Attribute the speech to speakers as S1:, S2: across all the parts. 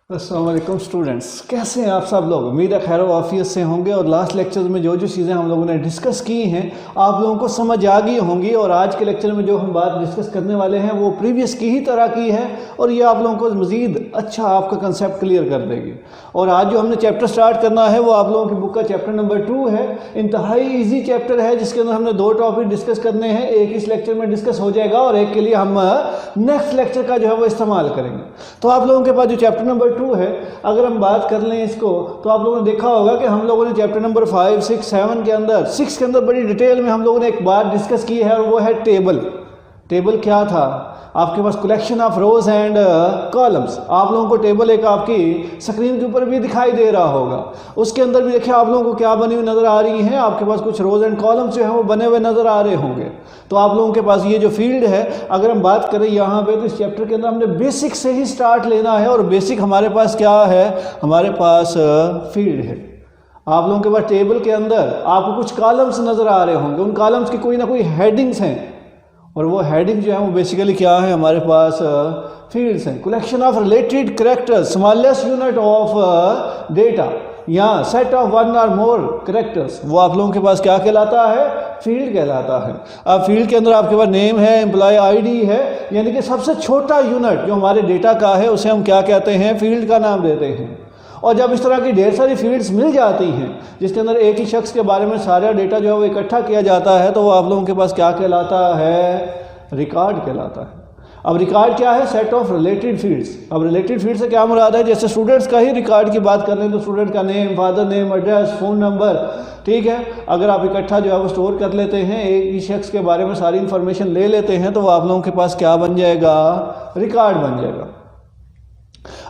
S1: अस्सलाम वालेकुम स्टूडेंट्स, कैसे हैं आप सब लोग। उम्मीद है खैर वाफियत से होंगे और लास्ट लेक्चर में जो चीज़ें हम लोगों ने डिस्कस की हैं आप लोगों को समझ आ गई होंगी। और आज के लेक्चर में जो हम बात डिस्कस करने वाले हैं वो प्रीवियस की ही तरह की है और ये आप लोगों को मज़ीद अच्छा आपका कंसेप्ट क्लियर कर देगी। और आज जो हमने चैप्टर स्टार्ट करना है वो आप लोगों की बुक का चैप्टर नंबर 2 है। इंतहाई ईजी चैप्टर है जिसके अंदर हमने 2 टॉपिक डिस्कस करने हैं। एक इस लेक्चर में डिस्कस हो जाएगा और एक के लिए हम नेक्स्ट लेक्चर का जो है वो इस्तेमाल करेंगे। तो आप लोगों के पास जो चैप्टर नंबर 2 है, अगर हम बात कर लें इसको, तो आप लोगों ने देखा होगा कि हम लोगों ने चैप्टर नंबर 5, 6, 7 के अंदर 6 के अंदर बड़ी डिटेल में हम लोगों ने एक बात डिस्कस की है और वो है टेबल। टेबल क्या था, आपके पास collection of rows and columns. आप लोगों को टेबल एक आपकी स्क्रीन के ऊपर भी दिखाई दे रहा होगा। उसके अंदर भी देखिए आप लोगों को क्या बनी हुई नज़र आ रही है। आपके पास कुछ रोज एंड कॉलम्स जो है वो बने हुए नज़र आ रहे होंगे। तो आप लोगों के पास ये जो फील्ड है, अगर हम बात करें यहाँ पे, तो इस चैप्टर के अंदर हमने बेसिक से ही स्टार्ट लेना है। और बेसिक हमारे पास क्या है, हमारे पास फील्ड है। आप लोगों के पास टेबल के अंदर आपको कुछ कॉलम्स नज़र आ रहे होंगे। उन कॉलम्स की कोई ना कोई हेडिंग्स हैं और वो हेडिंग जो है वो बेसिकली क्या है, हमारे पास फील्ड्स हैं। Collection of related characters, smallest unit of data या सेट ऑफ 1 और मोर कैरेक्टर्स, वो आप लोगों के पास क्या कहलाता है, फील्ड कहलाता है। अब फील्ड के अंदर आपके पास नेम है, एम्प्लॉय आईडी है, यानी कि सबसे छोटा यूनिट जो हमारे डेटा का है उसे हम क्या कहते हैं, फील्ड का नाम देते हैं। और जब इस तरह की ढेर सारी फील्ड्स मिल जाती हैं जिसके अंदर एक ही शख्स के बारे में सारा डेटा जो है वो इकट्ठा किया जाता है, तो वो आप लोगों के पास क्या कहलाता है, रिकॉर्ड कहलाता है। अब रिकॉर्ड क्या है, सेट ऑफ रिलेटेड फील्ड्स। अब रिलेटेड फील्ड से क्या मुराद है, जैसे स्टूडेंट्स का ही रिकॉर्ड की बात कर लें तो स्टूडेंट का name, father name, address, phone number, ठीक है। अगर आप इकट्ठा जो है वो स्टोर कर लेते हैं, एक ही शख्स के बारे में सारी इन्फॉर्मेशन ले लेते हैं, तो वो आप लोगों के पास क्या बन जाएगा, रिकॉर्ड बन जाएगा।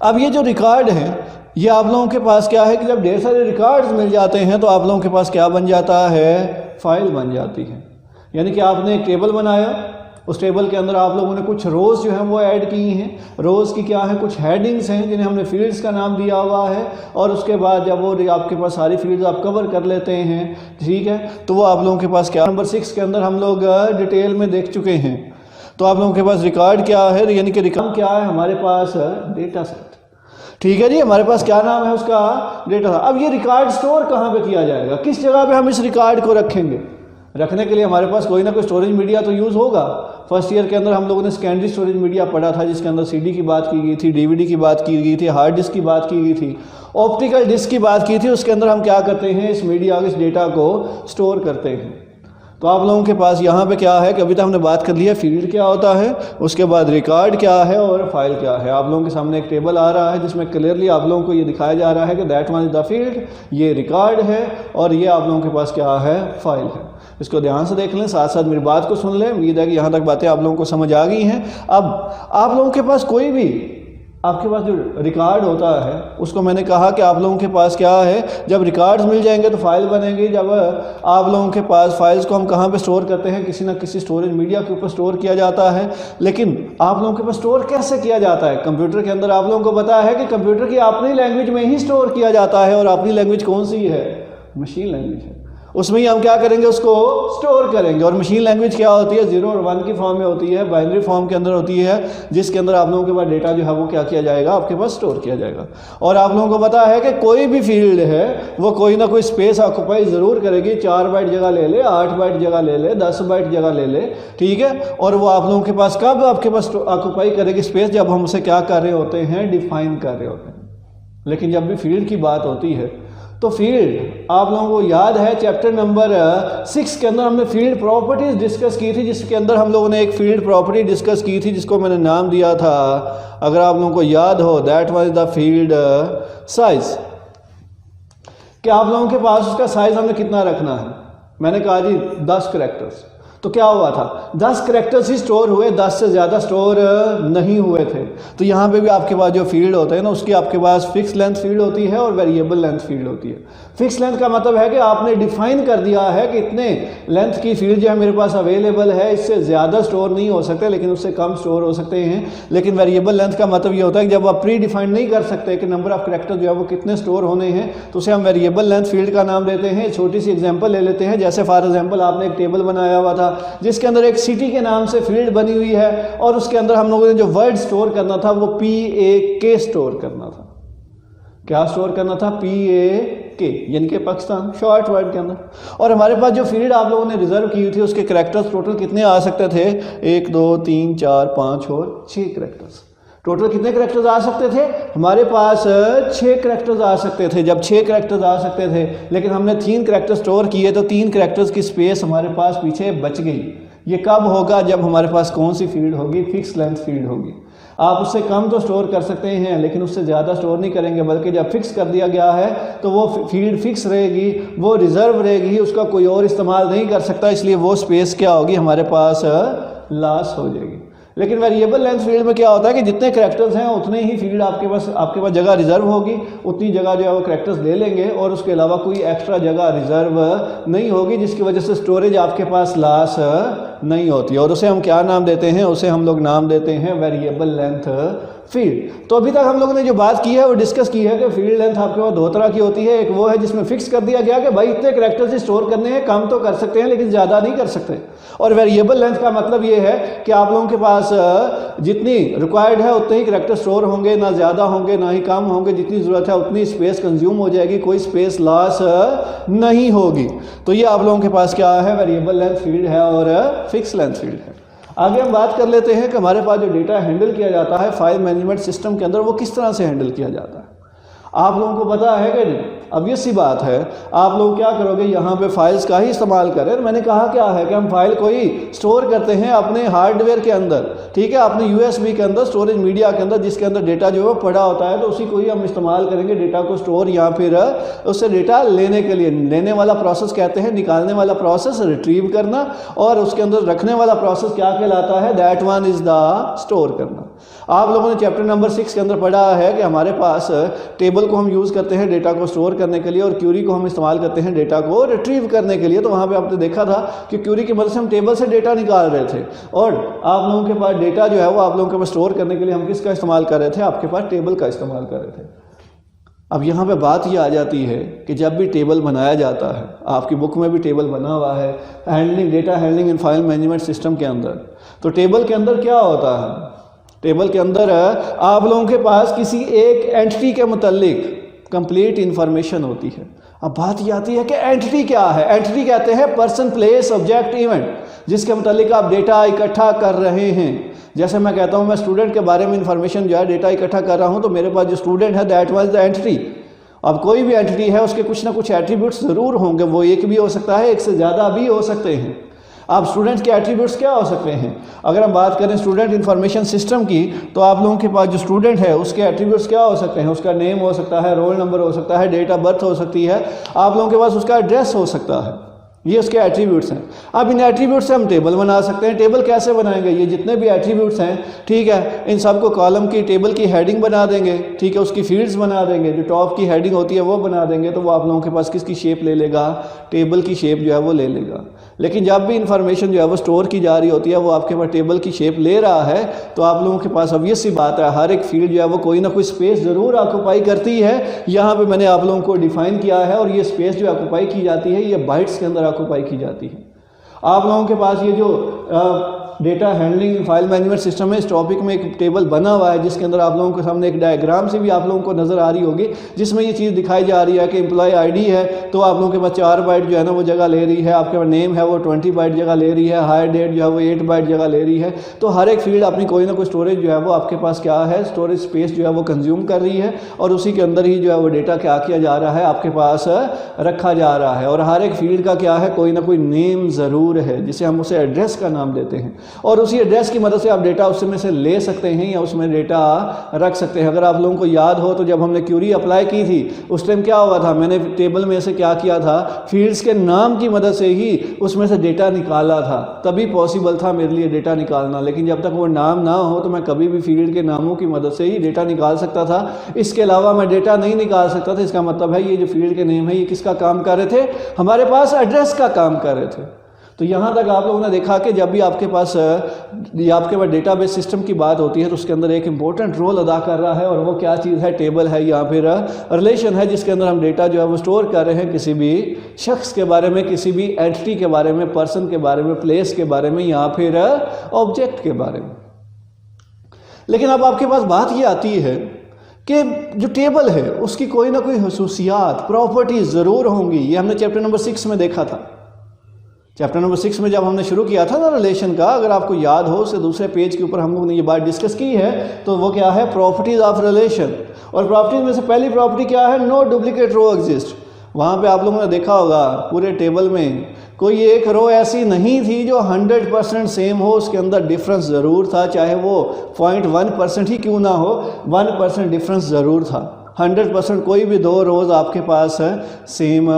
S1: अब ये जो रिकॉर्ड है ये आप लोगों के पास क्या है कि जब ढेर सारे रिकॉर्ड्स मिल जाते हैं तो आप लोगों के पास क्या बन जाता है, फाइल बन जाती है। यानी कि आपने एक टेबल बनाया, उस टेबल के अंदर आप लोगों ने कुछ रोज़ जो हैं वो ऐड की हैं। रोज़ की क्या है, कुछ हेडिंग्स हैं जिन्हें हमने फील्ड्स का नाम दिया हुआ है। और उसके बाद जब वो आपके पास सारी फील्ड्स आप कवर कर लेते हैं, ठीक है, तो वो आप लोगों के पास क्या, नंबर 6 के अंदर हम लोग डिटेल में देख चुके हैं। तो आप लोगों के पास रिकॉर्ड क्या है, यानी कि रिकॉर्ड क्या है, हमारे पास डेटा सेट, ठीक है जी। हमारे पास क्या नाम है उसका, डेटा। अब ये रिकॉर्ड स्टोर कहाँ पे किया जाएगा, किस जगह पे हम इस रिकॉर्ड को रखेंगे। रखने के लिए हमारे पास कोई ना कोई स्टोरेज मीडिया तो यूज़ होगा। फर्स्ट ईयर के अंदर हम लोगों ने सेकेंडरी स्टोरेज मीडिया पढ़ा था जिसके अंदर सीडी की बात की गई थी, डीवीडी की बात की गई थी, हार्ड डिस्क की बात की गई थी, ऑप्टिकल डिस्क की बात की थी। उसके अंदर हम क्या करते हैं, इस मीडिया, इस डेटा को स्टोर करते हैं। तो आप लोगों के पास यहाँ पे क्या है कि अभी तक हमने बात कर ली है फील्ड क्या होता है, उसके बाद रिकॉर्ड क्या है और फाइल क्या है। आप लोगों के सामने एक टेबल आ रहा है जिसमें क्लियरली आप लोगों को ये दिखाया जा रहा है कि that one is the field, ये रिकॉर्ड है और ये आप लोगों के पास क्या है, फाइल है। इसको ध्यान से देख लें, साथ साथ मेरी बात को सुन लें। उम्मीद है कि यहाँ तक बातें आप लोगों को समझ आ गई हैं। अब आप लोगों के पास कोई भी, आपके पास जो रिकॉर्ड होता है उसको मैंने कहा कि आप लोगों के पास क्या है, जब रिकॉर्ड्स मिल जाएंगे तो फाइल बनेगी। जब आप लोगों के पास फाइल्स को हम कहाँ पे स्टोर करते हैं, किसी ना किसी स्टोरेज मीडिया के ऊपर स्टोर किया जाता है। लेकिन आप लोगों के पास स्टोर कैसे किया जाता है, कंप्यूटर के अंदर आप लोगों को पता है कि कंप्यूटर की अपनी लैंग्वेज में ही स्टोर किया जाता है। और अपनी लैंग्वेज कौन सी है, मशीन लैंग्वेज है। उसमें ही हम क्या करेंगे, उसको स्टोर करेंगे। और मशीन लैंग्वेज क्या होती है, 0 और 1 की फॉर्म में होती है, बाइनरी फॉर्म के अंदर होती है, जिसके अंदर आप लोगों के पास डेटा जो है वो क्या किया जाएगा, आपके पास स्टोर किया जाएगा। और आप लोगों को पता है कि कोई भी फील्ड है वो कोई ना कोई स्पेस ऑक्यूपाई ज़रूर करेगी। 4 बाइट जगह ले ले, 8 बाइट जगह ले ले, 10 बाइट जगह ले ले, ठीक है। और वो आप लोगों के पास कब आपके पास ऑक्यूपाई करेगी स्पेस, जब हम उसे क्या कर रहे होते हैं, डिफाइन कर रहे होते हैं। लेकिन जब भी फील्ड की बात होती है तो फील्ड आप लोगों को याद है चैप्टर नंबर 6 के अंदर हमने फील्ड प्रॉपर्टीज डिस्कस की थी, जिसके अंदर हम लोगों ने एक फील्ड प्रॉपर्टी डिस्कस की थी जिसको मैंने नाम दिया था, अगर आप लोगों को याद हो, that was the field size. कि आप लोगों के पास उसका साइज हमने कितना रखना है, मैंने कहा जी 10 कैरेक्टर्स। तो क्या हुआ था, 10 कैरेक्टर्स ही स्टोर हुए, 10 से ज़्यादा स्टोर नहीं हुए थे। तो यहाँ पे भी आपके पास जो फील्ड होते हैं ना, उसकी आपके पास फिक्स लेंथ फील्ड होती है और वेरिएबल लेंथ फील्ड होती है। फिक्स लेंथ का मतलब है कि आपने डिफाइन कर दिया है कि इतने लेंथ की फील्ड जो है मेरे पास अवेलेबल है, इससे ज़्यादा स्टोर नहीं हो सकते लेकिन उससे कम स्टोर हो सकते हैं। लेकिन वेरिएबल लेंथ का मतलब ये होता है कि जब आप प्री डिफाइन नहीं कर सकते कि नंबर ऑफ कैरेक्टर जो है वो कितने स्टोर होने हैं, तो उसे हम वेरिएबल लेंथ फील्ड का नाम देते हैं। छोटी सी एग्जाम्पल ले लेते हैं, जैसे फॉर एग्जाम्पल आपने एक टेबल बनाया हुआ था जिसके अंदर एक सिटी के नाम से फील्ड बनी हुई है और उसके अंदर हम लोगों ने जो वर्ड स्टोर करना था वो PAK स्टोर करना था। क्या स्टोर करना था, PAK यानी कि पाकिस्तान शॉर्ट वर्ड के अंदर। और हमारे पास जो फील्ड आप लोगों ने रिजर्व की हुई थी उसके करैक्टर्स टोटल कितने आ सकते थे, 1 2 3 4 5 और 6 करैक्टर्स। टोटल कितने करैक्टर्स आ सकते थे, हमारे पास 6 करैक्टर्स आ सकते थे। जब 6 करैक्टर्स आ सकते थे लेकिन हमने 3 करैक्टर स्टोर किए तो 3 करैक्टर्स की स्पेस हमारे पास पीछे बच गई। ये कब होगा, जब हमारे पास कौन सी फील्ड होगी, फिक्स लेंथ फील्ड होगी। आप उससे कम तो स्टोर कर सकते हैं लेकिन उससे ज़्यादा स्टोर नहीं करेंगे, बल्कि जब फिक्स कर दिया गया है तो वो फील्ड फिक्स रहेगी, वो रिजर्व रहेगी, उसका कोई और इस्तेमाल नहीं कर सकता, इसलिए वो स्पेस क्या होगी हमारे पास लॉस हो जाएगी। लेकिन वेरिएबल लेंथ फील्ड में क्या होता है कि जितने करैक्टर्स हैं उतने ही फील्ड आपके पास जगह रिजर्व होगी, उतनी जगह जो है वो करैक्टर्स ले लेंगे और उसके अलावा कोई एक्स्ट्रा जगह रिजर्व नहीं होगी, जिसकी वजह से स्टोरेज आपके पास लॉस नहीं होती। और उसे हम क्या नाम देते हैं, उसे हम लोग नाम देते हैं वेरिएबल लेंथ फील्ड। तो अभी तक हम लोगों ने जो बात की है वो डिस्कस की है कि फील्ड लेंथ आपके पास 2 तरह की होती है। एक वो है जिसमें फिक्स कर दिया गया कि भाई इतने करैक्टर्स ही स्टोर करने हैं, कम तो कर सकते हैं लेकिन ज़्यादा नहीं कर सकते। और वेरिएबल लेंथ का मतलब ये है कि आप लोगों के पास जितनी रिक्वायर्ड है उतने ही करैक्टर स्टोर होंगे, ना ज़्यादा होंगे ना ही कम होंगे, जितनी ज़रूरत है उतनी स्पेस कंज्यूम हो जाएगी, कोई स्पेस लॉस नहीं होगी। तो ये आप लोगों के पास क्या है, वेरिएबल लेंथ फील्ड है और फिक्स लेंथ फील्ड है। आगे हम बात कर लेते हैं कि हमारे पास जो डेटा हैंडल किया जाता है फाइल मैनेजमेंट सिस्टम के अंदर वो किस तरह से हैंडल किया जाता है। आप लोगों को पता है कि ऑब्वियस सी बात है, आप लोग क्या करोगे, यहाँ पे फाइल्स का ही इस्तेमाल करें। मैंने कहा क्या है कि हम फाइल को ही स्टोर करते हैं अपने हार्डवेयर के अंदर, ठीक है, अपने USB के अंदर, स्टोरेज मीडिया के अंदर, जिसके अंदर डेटा जो है वो पड़ा होता है, तो उसी को ही हम इस्तेमाल करेंगे डेटा को स्टोर या फिर उससे डेटा लेने के लिए। लेने वाला प्रोसेस कहते हैं, निकालने वाला प्रोसेस रिट्रीव करना, और उसके अंदर रखने वाला प्रोसेस क्या कहलाता है, that one is the store करना। आप लोगों ने चैप्टर नंबर 6 के अंदर पढ़ा है कि हमारे पास टेबल को हम यूज़ करते हैं डेटा को स्टोर करने के लिए और क्यूरी को हम इस्तेमाल करते हैं डेटा को रिट्रीव करने के लिए। तो वहाँ पे आपने देखा था कि क्यूरी की मदद से हम टेबल से डेटा निकाल रहे थे और आप लोगों के पास डेटा जो है वो आप लोगों के पास स्टोर करने के लिए हम किसका इस्तेमाल कर रहे थे, आपके पास टेबल का इस्तेमाल कर रहे थे। अब यहाँ पे बात ये आ जाती है कि जब भी टेबल बनाया जाता है, आपकी बुक में भी टेबल बना हुआ है handling data handling in file management system के अंदर, तो टेबल के अंदर क्या होता है, टेबल के अंदर आप लोगों के पास किसी एक एंटिटी के मुतालिक कंप्लीट इंफॉर्मेशन होती है। अब बात ये आती है कि एंटिटी क्या है। एंटिटी कहते हैं पर्सन, प्लेस, ऑब्जेक्ट, इवेंट, जिसके मुतालिक आप डेटा इकट्ठा कर रहे हैं। जैसे मैं कहता हूँ मैं स्टूडेंट के बारे में इंफॉर्मेशन जो है डेटा इकट्ठा कर रहा हूँ, तो मेरे पास जो स्टूडेंट है दैट वाज द एंटिटी। अब कोई भी एंटिटी है उसके कुछ ना कुछ एट्रीब्यूट्स ज़रूर होंगे, वो एक भी हो सकता है, एक से ज़्यादा भी हो सकते हैं। अब स्टूडेंट्स के एट्रीब्यूट्स क्या हो सकते हैं, अगर हम बात करें स्टूडेंट इंफॉर्मेशन सिस्टम की, तो आप लोगों के पास जो स्टूडेंट है उसके एट्रीब्यूट्स क्या हो सकते हैं, उसका नेम हो सकता है, रोल नंबर हो सकता है, डेट ऑफ बर्थ हो सकती है, आप लोगों के पास उसका एड्रेस हो सकता है, ये उसके एट्रीब्यूट्स हैं। अब इन एट्रीब्यूट्स से हम टेबल बना सकते हैं। टेबल कैसे बनाएंगे, ये जितने भी एट्रीब्यूट्स हैं, ठीक है, इन सबको कॉलम की टेबल की हेडिंग बना देंगे, ठीक है, उसकी फील्ड्स बना देंगे, जो टॉप की हेडिंग होती है वो बना देंगे, तो वो आप लोगों के पास किसकी शेप ले लेगा, टेबल की शेप जो है वो ले लेगा। लेकिन जब भी इंफॉर्मेशन जो है वो स्टोर की जा रही होती है, वो आपके पास टेबल की शेप ले रहा है, तो आप लोगों के पास ऑब्वियस सी बात है हर एक फील्ड जो है वो कोई ना कोई स्पेस ज़रूर ऑक्यूपाई करती है। यहाँ पे मैंने आप लोगों को डिफाइन किया है, और ये स्पेस जो ऑक्यूपाई की जाती है ये बाइट्स के अंदर ऑक्यूपाई की जाती है। आप लोगों के पास ये जो data handling file management system है, इस टॉपिक में एक टेबल बना हुआ है जिसके अंदर आप लोगों के सामने एक डायग्राम से भी आप लोगों को नज़र आ रही होगी, जिसमें ये चीज़ दिखाई जा रही है कि एम्प्लॉय आईडी है तो आप लोगों के पास 4 बाइट जो है ना वो जगह ले रही है, आपके पास नेम है वो 20 बाइट जगह ले रही है, हायर डेट जो है वो 8 बाइट जगह ले रही है। तो हर एक फील्ड अपनी कोई ना कोई स्टोरेज जो है वो आपके पास क्या है, स्टोरेज स्पेस जो है वो कंज्यूम कर रही है, और उसी के अंदर ही जो है वो डेटा क्या किया जा रहा है, आपके पास रखा जा रहा है। और हर एक फील्ड का क्या है, कोई ना कोई नेम ज़रूर है, जिसे हम उसे एड्रेस का नाम देते हैं, और उसी एड्रेस की मदद से आप डेटा उसमें से ले सकते हैं या उसमें डेटा रख सकते हैं। अगर आप लोगों को याद हो तो जब हमने क्यूरी अप्लाई की थी उस टाइम क्या हुआ था, मैंने टेबल में से क्या किया था, फील्ड्स के नाम की मदद से ही उसमें से डेटा निकाला था, तभी पॉसिबल था मेरे लिए डेटा निकालना। लेकिन जब तक वो नाम ना हो तो मैं कभी भी फील्ड के नामों की मदद से ही डेटा निकाल सकता था, इसके अलावा मैं डेटा नहीं निकाल सकता था। इसका मतलब है ये जो फील्ड के नेम है ये किसका काम कर रहे थे, हमारे पास एड्रेस का काम कर रहे थे। तो यहाँ तक आप लोगों ने देखा कि जब भी आपके पास डेटाबेस सिस्टम की बात होती है तो उसके अंदर एक इंपॉर्टेंट रोल अदा कर रहा है, और वो क्या चीज़ है, टेबल है या फिर रिलेशन है, जिसके अंदर हम डेटा जो है वो स्टोर कर रहे हैं किसी भी शख्स के बारे में, किसी भी एंटिटी के बारे में, पर्सन के बारे में, प्लेस के बारे में या फिर ऑब्जेक्ट के बारे में। लेकिन अब आपके पास बात ये आती है कि जो टेबल है उसकी कोई ना कोई खसूसियात, प्रॉपर्टीज ज़रूर होंगी। ये हमने चैप्टर नंबर 6 में देखा था। चैप्टर नंबर 6 में जब हमने शुरू किया था ना रिलेशन का, अगर आपको याद हो, उससे दूसरे पेज के ऊपर हम लोगों ने ये बात डिस्कस की है। तो वो क्या है? Properties of relation. और प्रॉपर्टीज में से पहली प्रॉपर्टी क्या है? नो डुप्लीकेट रो एग्जिस्ट। वहाँ पे आप लोगों ने देखा होगा पूरे टेबल में कोई एक रो ऐसी नहीं थी जो 100% सेम हो, उसके अंदर डिफरेंस ज़रूर था, चाहे वो 0.1% ही क्यों ना हो, 1% डिफरेंस ज़रूर था। 100% कोई भी दो रोज़ आपके पास सेम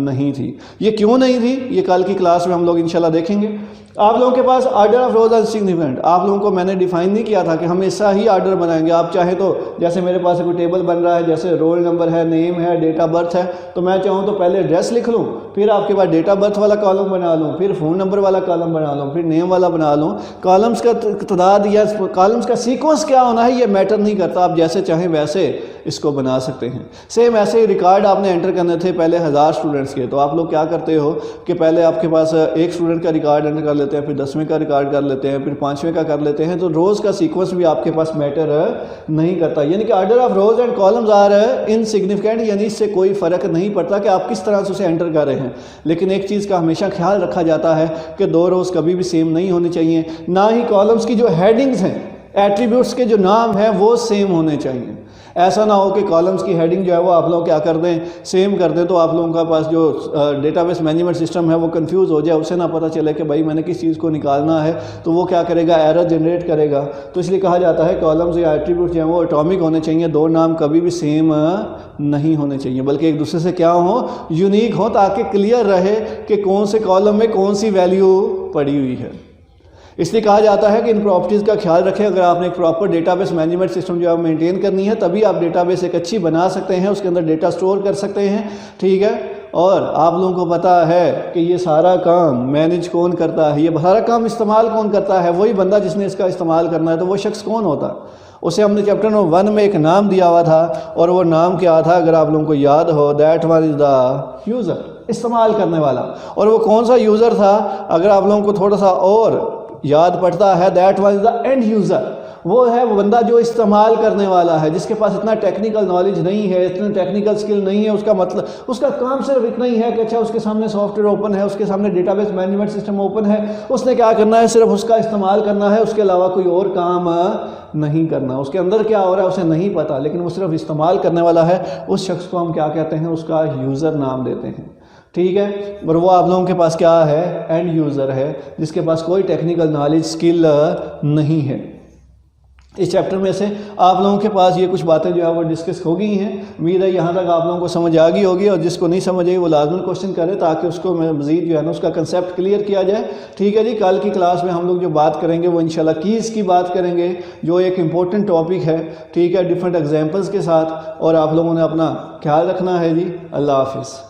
S1: नहीं थी। ये क्यों नहीं थी, ये कल की क्लास में हम लोग इंशाल्लाह देखेंगे। आप लोगों के पास order of rows and significant, आप लोगों को मैंने डिफाइन नहीं किया था कि हमेशा ही ऑर्डर बनाएंगे। आप चाहे तो, जैसे मेरे पास कोई टेबल बन रहा है, जैसे रोल नंबर है, नेम है, डेट ऑफ बर्थ है, तो मैं चाहूँ तो पहले एड्रेस लिख लूँ, फिर आपके पास डेट ऑफ बर्थ वाला कॉलम बना लूँ, फिर फ़ोन नंबर वाला कॉलम बना लूँ, फिर नेम वाला बना लूँ। कॉलम्स का तादाद या कॉलम्स का सीक्वेंस क्या होना है ये मैटर नहीं करता, आप जैसे चाहें वैसे इसको बना सकते हैं। सेम ऐसे ही रिकॉर्ड आपने एंटर करने थे पहले 1000 स्टूडेंट्स के, तो आप लोग क्या करते हो कि पहले आपके पास एक स्टूडेंट का रिकॉर्ड एंटर कर लेते हैं, फिर 10वें का रिकॉर्ड कर लेते हैं, फिर 5वें का कर लेते हैं। तो रोज़ का सीक्वेंस भी आपके पास मैटर नहीं करता, यानी कि order of rows and columns are insignificant, यानी इससे कोई फ़र्क नहीं पड़ता कि आप किस तरह से उसे एंटर कर रहे हैं। लेकिन एक चीज़ का हमेशा ख्याल रखा जाता है कि दो रोज़ कभी भी सेम नहीं होनी चाहिए, ना ही कॉलम्स की जो हेडिंग्स हैं, एट्रीब्यूट्स के जो नाम हैं वो सेम होने चाहिए। ऐसा ना हो कि कॉलम्स की हेडिंग जो है वो आप लोग क्या कर दें, सेम कर दें, तो आप लोगों का पास जो डेटाबेस मैनेजमेंट सिस्टम है वो कंफ्यूज हो जाए, उसे ना पता चले कि भाई मैंने किस चीज़ को निकालना है, तो वो क्या करेगा, एरर जनरेट करेगा। तो इसलिए कहा जाता है कॉलम्स या एट्रीब्यूट्स जो हैं वो एटॉमिक होने चाहिए, दो नाम कभी भी सेम नहीं होने चाहिए, बल्कि एक दूसरे से क्या हो, यूनिक हो, ताकि क्लियर रहे कि कौन से कॉलम में कौन सी वैल्यू पड़ी हुई है। इसलिए कहा जाता है कि इन प्रॉपर्टीज़ का ख्याल रखें। अगर आपने एक प्रॉपर डेटाबेस मैनेजमेंट सिस्टम जो है मेंटेन करनी है, तभी आप डेटाबेस एक अच्छी बना सकते हैं, उसके अंदर डेटा स्टोर कर सकते हैं, ठीक है। और आप लोगों को पता है कि ये सारा काम मैनेज कौन करता है, ये सारा काम इस्तेमाल कौन करता है, वही बंदा जिसने इसका इस्तेमाल करना है। तो वो शख्स कौन होता, उसे हमने चैप्टर नंबर 1 में एक नाम दिया हुआ था, और वो नाम क्या था, अगर आप लोगों को याद हो, that one is the user, इस्तेमाल करने वाला। और वो कौन सा यूज़र था, अगर आप लोगों को थोड़ा सा और याद पड़ता है, that was the end user, वो है वो बंदा जो इस्तेमाल करने वाला है, जिसके पास इतना टेक्निकल नॉलेज नहीं है, इतनी टेक्निकल स्किल नहीं है। उसका मतलब, उसका काम सिर्फ इतना ही है कि अच्छा उसके सामने सॉफ्टवेयर ओपन है, उसके सामने डेटाबेस मैनेजमेंट सिस्टम ओपन है, उसने क्या करना है, सिर्फ उसका इस्तेमाल करना है, उसके अलावा कोई और काम नहीं करना। उसके अंदर क्या हो रहा है उसे नहीं पता, लेकिन वो सिर्फ इस्तेमाल करने वाला है। उस शख्स को हम क्या कहते हैं, उसका यूज़र नाम देते हैं, ठीक है। और वो आप लोगों के पास क्या है, एंड यूज़र है, जिसके पास कोई टेक्निकल नॉलेज स्किल नहीं है। इस चैप्टर में से आप लोगों के पास ये कुछ बातें जो है वो डिस्कस हो गई हैं। उम्मीद है यहाँ तक आप लोगों को समझ आ गई होगी, और जिसको नहीं समझ आई वो लाजमन क्वेश्चन करे, ताकि उसको मज़ीद जो है ना उसका कंसेप्ट क्लियर किया जाए, ठीक है जी। कल की क्लास में हम लोग जो बात करेंगे वो इंशाल्लाह कीज़ की बात करेंगे, जो एक इम्पोर्टेंट टॉपिक है, ठीक है, डिफरेंट एग्जाम्पल्स के साथ। और आप लोगों ने अपना ख्याल रखना है जी। अल्लाह हाफिज़।